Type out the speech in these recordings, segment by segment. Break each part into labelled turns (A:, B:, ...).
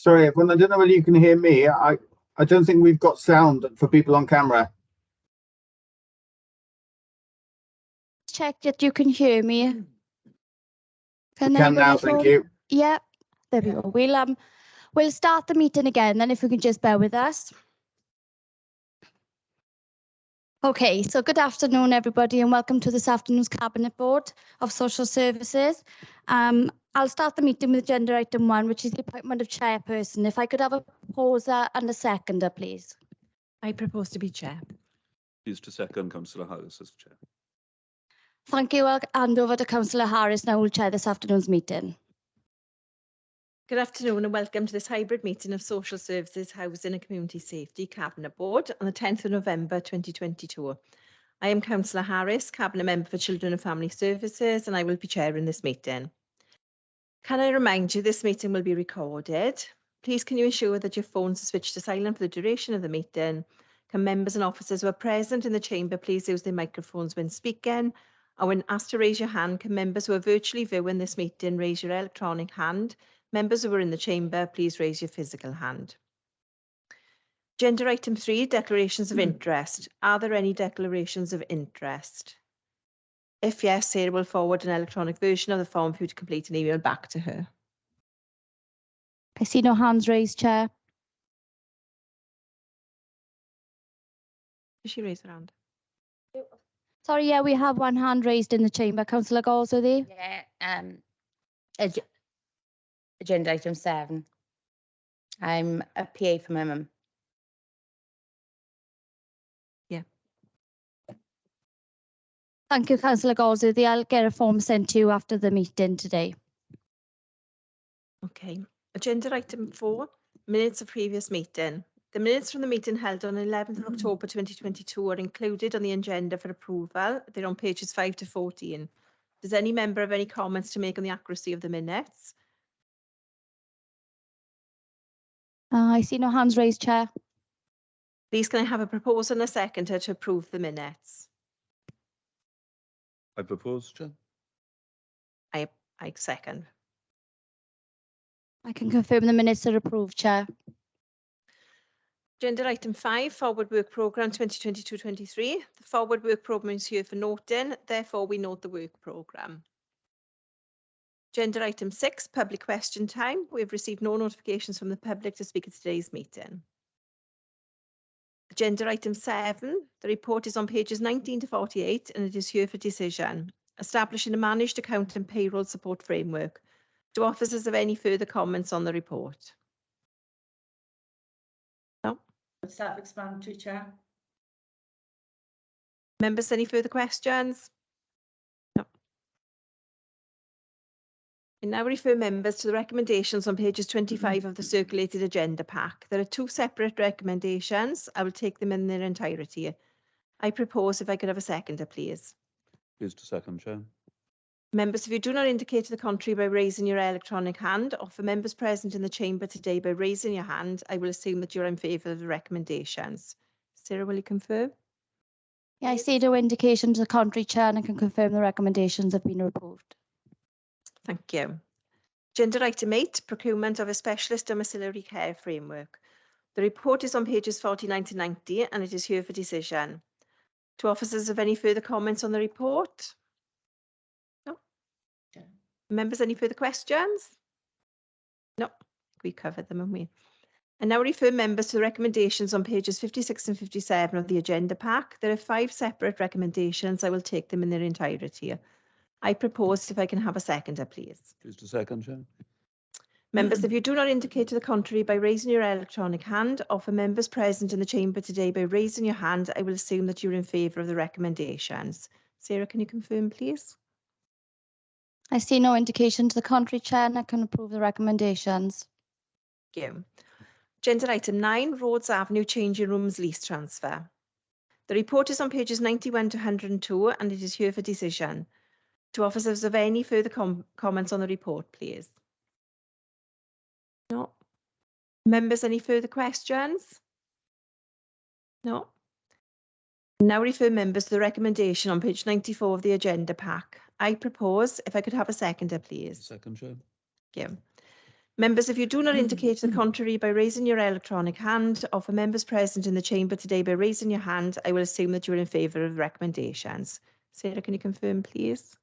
A: Sorry, everyone. I don't know whether you can hear me. I don't think we've got sound for people on camera.
B: Check that you can hear me.
A: Can now, thank you.
B: Yeah, there we go. We'll start the meeting again then, if we can just bear with us. Okay, so good afternoon, everybody, and welcome to this afternoon's Cabinet Board of Social Services. I'll start the meeting with agenda item 1, which is the appointment of chairperson. If I could have a proposer and a seconder, please.
C: I propose to be chair.
D: Pleased to second Councillor Harris as chair.
B: Thank you. I'll hand over to Councillor Harris now, who will chair this afternoon's meeting.
C: Good afternoon and welcome to this hybrid meeting of Social Services, Housing and Community Safety Cabinet Board on the 10th of November 2022. I am Councillor Harris, Cabinet Member for Children and Family Services, and I will be chairing this meeting. Can I remind you this meeting will be recorded? Please can you ensure that your phones are switched to silent for the duration of the meeting? Can members and officers who are present in the chamber please use their microphones when speaking? And when asked to raise your hand, can members who are virtually viewing this meeting raise your electronic hand? Members who are in the chamber, please raise your physical hand. Agenda item 3, declarations of interest. Are there any declarations of interest? If yes, Sarah will forward an electronic version of the form for you to complete and email back to her.
B: I see no hands raised, Chair.
C: Did she raise her hand?
B: Sorry, yeah, we have one hand raised in the chamber. Councillor Galsworthy?
E: Yeah, agenda item 7. I'm a PA for my mum.
C: Yeah.
B: Thank you, Councillor Galsworthy. I'll get a form sent to you after the meeting today.
C: Okay. Agenda item 4, minutes of previous meeting. The minutes from the meeting held on 11th of October 2022 are included on the agenda for approval. They're on pages 5 to 14. Does any member have any comments to make on the accuracy of the minutes?
B: I see no hands raised, Chair.
C: Please can I have a proposal and a seconder to approve the minutes?
D: I propose, Chair.
C: I second.
B: I can confirm the minutes are approved, Chair.
C: Agenda item 5, Forward Work Programme 2022-23. The Forward Work Programme is here for noting, therefore we note the work programme. Agenda item 6, Public Question Time. We have received no notifications from the public to speak at today's meeting. Agenda item 7, the report is on pages 19 to 48 and it is here for decision. Establishing a managed account and payroll support framework. Do officers have any further comments on the report? No.
E: Self-explanatory, Chair.
C: Members, any further questions? No. I now refer members to the recommendations on pages 25 of the circulated agenda pack. There are 2 separate recommendations. I will take them in their entirety. I propose if I could have a seconder, please.
D: Pleased to second, Chair.
C: Members, if you do not indicate to the contrary by raising your electronic hand, or for members present in the chamber today by raising your hand, I will assume that you're in favour of the recommendations. Sarah, will you confirm?
B: Yeah, I see no indication to the contrary, Chair, and I can confirm the recommendations have been approved.
C: Thank you. Agenda item 8, procurement of a specialist domiciliary care framework. The report is on pages 49 to 90 and it is here for decision. Do officers have any further comments on the report? No. Members, any further questions? No, we covered them, haven't we? I now refer members to the recommendations on pages 56 and 57 of the agenda pack. There are 5 separate recommendations. I will take them in their entirety. I propose if I can have a seconder, please.
D: Pleased to second, Chair.
C: Members, if you do not indicate to the contrary by raising your electronic hand, or for members present in the chamber today by raising your hand, I will assume that you're in favour of the recommendations. Sarah, can you confirm, please?
B: I see no indication to the contrary, Chair, and I can approve the recommendations.
C: Thank you. Agenda item 9, Roads Avenue Changing Rooms Lease Transfer. The report is on pages 91 to 102 and it is here for decision. Do officers have any further comments on the report, please? No. Members, any further questions? No. Now refer members to the recommendation on page 94 of the agenda pack. I propose if I could have a seconder, please.
D: Second, Chair.
C: Thank you. Members, if you do not indicate the contrary by raising your electronic hand, or for members present in the chamber today by raising your hand, I will assume that you are in favour of the recommendations. Sarah, can you confirm, please?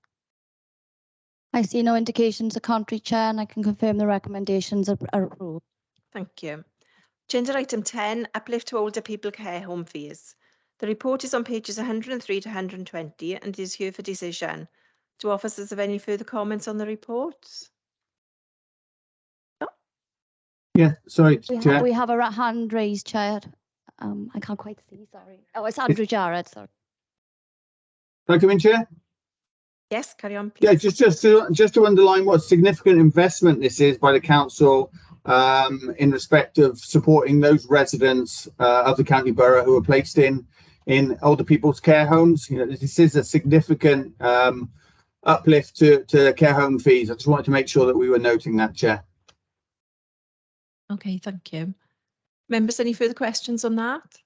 B: I see no indications of contrary, Chair, and I can confirm the recommendations are approved.
C: Thank you. Agenda item 10, uplift to older people care home fees. The report is on pages 103 to 120 and is here for decision. Do officers have any further comments on the report?
A: Yeah, sorry,
B: We,
A: Chair.
B: we have a hand raised, Chair. I can't quite see, sorry. Oh, it's Andrew Jarrett, sorry.
A: Can I come in, Chair?
C: Yes, carry on, please.
A: Yeah, just to underline what significant investment this is by the council in respect of supporting those residents of the county borough who are placed in older people's care homes. You know, this is a significant uplift to care home fees. I just wanted to make sure that we were noting that, Chair.
C: Okay, thank you. Members, any further questions on that?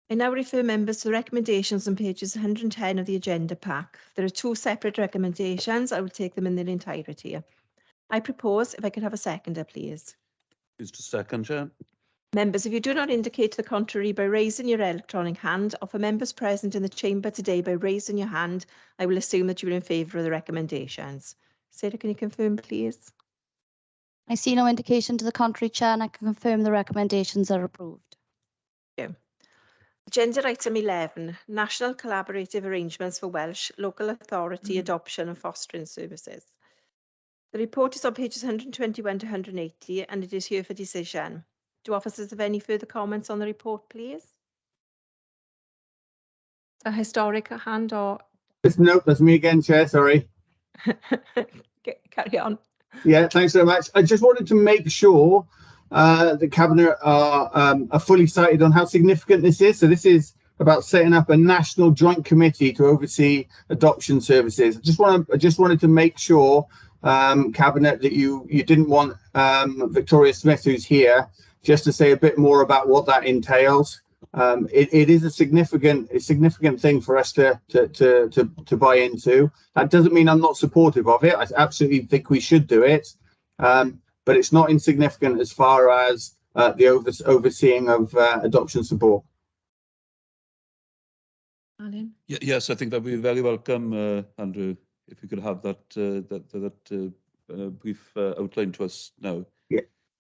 C: I now refer members to the recommendations on pages 110 of the agenda pack. There are two separate recommendations. I will take them in their entirety. I propose, if I could have a seconder, please.
D: Pleased to second, Chair.
C: Members, if you do not indicate the contrary by raising your electronic hand, or for members present in the chamber today by raising your hand, I will assume that you are in favour of the recommendations. Sarah, can you confirm, please?
B: I see no indication to the contrary, Chair, and I can confirm the recommendations are approved.
C: Thank you. Agenda item 11, National Collaborative Arrangements for Welsh Local Authority Adoption and Fostering Services. The report is on pages 121 to 180 and it is here for decision. Do officers have any further comments on the report, please? A historic hand or?
A: Nope, that's me again, Chair, sorry.
C: Carry on.
A: Yeah, thanks very much. I just wanted to make sure the Cabinet are fully sighted on how significant this is. So this is about setting up a national joint committee to oversee adoption services. I just wanted to make sure, Cabinet, that you didn't want Victoria Smith, who's here, just to say a bit more about what that entails. It is a significant thing for us to buy into. That doesn't mean I'm not supportive of it. I absolutely think we should do it, but it's not insignificant as far as the overseeing of adoption support.
C: Alan?
D: Yes, I think that would be very welcome, Andrew, if you could have that brief outline to us now.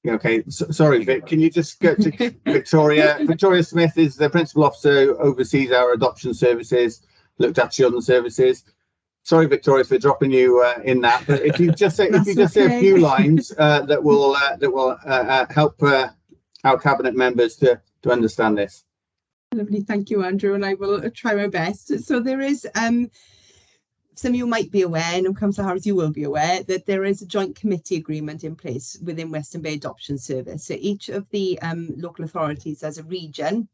A: Yeah, okay. Sorry, Vic. Can you just go to Victoria? Victoria Smith is the principal officer who oversees our adoption services, looked after children's services. Sorry, Victoria, for dropping you in that. But if you just say a few lines that will help our Cabinet members to understand this.
F: Lovely, thank you, Andrew, and I will try my best. So there is some of you might be aware, and Councillor Harris, you will be aware, that there is a joint committee agreement in place within Western Bay Adoption Service. So each of the local authorities as a region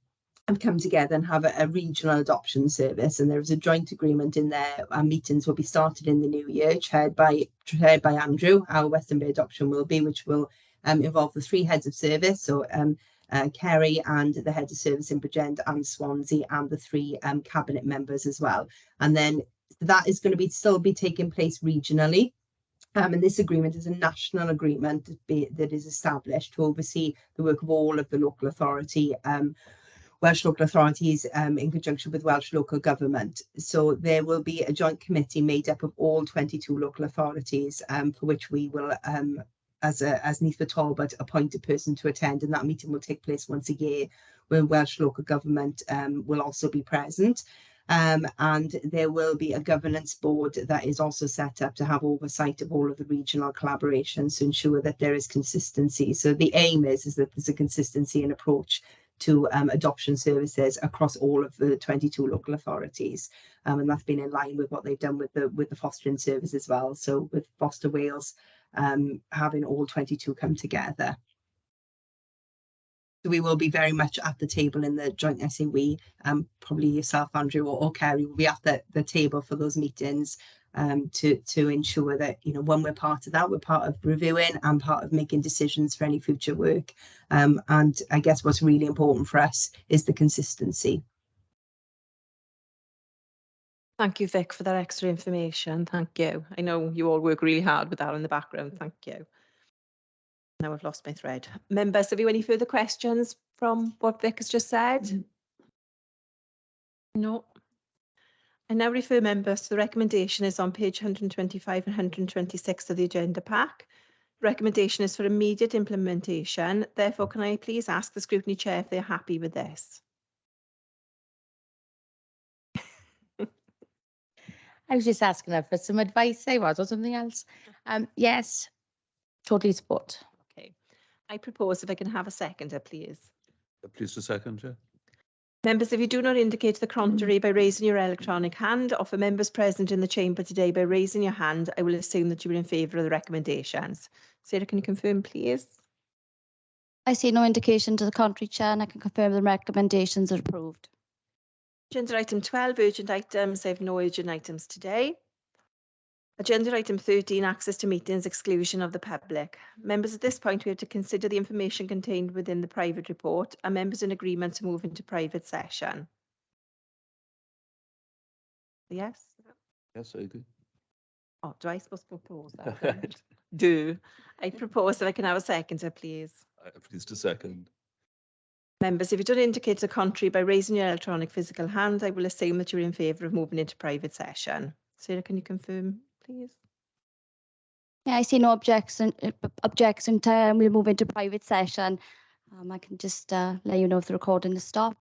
F: have come together and have a regional adoption service, and there is a joint agreement in there. Our meetings will be started in the new year, chaired by Andrew. Our Western Bay Adoption will be, which will involve the three heads of service, so Kerry and the head of service in Bridgend and Swansea, and the three Cabinet members as well. And then that is going to still be taking place regionally. And this agreement is a national agreement that is established to oversee the work of all of the local authority, Welsh local authorities in conjunction with Welsh local government. So there will be a joint committee made up of all 22 local authorities, for which we will, as Neath Talbot, appoint a person to attend, and that meeting will take place once a year, where Welsh local government will also be present. And there will be a governance board that is also set up to have oversight of all of the regional collaborations to ensure that there is consistency. So the aim is that there's a consistency in approach to adoption services across all of the 22 local authorities, and that's been in line with what they've done with the fostering service as well. So with Foster Wales, having all 22 come together. So we will be very much at the table in the joint. I say we, probably yourself, Andrew, or Kerry will be at the table for those meetings, to ensure that, you know, when we're part of that, we're part of reviewing and part of making decisions for any future work. And I guess what's really important for us is the consistency.
C: Thank you, Vic, for that extra information. Thank you. I know you all work really hard with that in the background. Thank you. Now I've lost my thread. Members, have you any further questions from what Vic has just said? No. I now refer members to the recommendation is on page 125 and 126 of the agenda pack. Recommendation is for immediate implementation. Therefore, can I please ask the scrutiny chair if they're happy with this?
E: I was just asking her for some advice, I was, or something else. Yes, totally support.
C: Okay. I propose if I can have a seconder, please.
D: Please to second, Chair.
C: Members, if you do not indicate the contrary by raising your electronic hand, or for members present in the chamber today by raising your hand, I will assume that you are in favour of the recommendations. Sarah, can you confirm, please?
B: I see no indication to the contrary, Chair, and I can confirm the recommendations are approved.
C: Agenda item 12, urgent items. I have no urgent items today. Agenda item 13, access to meetings, exclusion of the public. Members, at this point, we have to consider the information contained within the private report. Are members in agreement to move into private session? Yes?
D: Yes, I agree.
C: Oh, do I suppose to propose that? then? Do. I propose that I can have a seconder, please.
D: Please to second.
C: Members, if you don't indicate the contrary by raising your electronic physical hand, I will assume that you're in favour of moving into private session. Sarah, can you confirm, please?
B: Yeah, I see no objection. We'll move into private session. I can just let you know if the recording is stopped.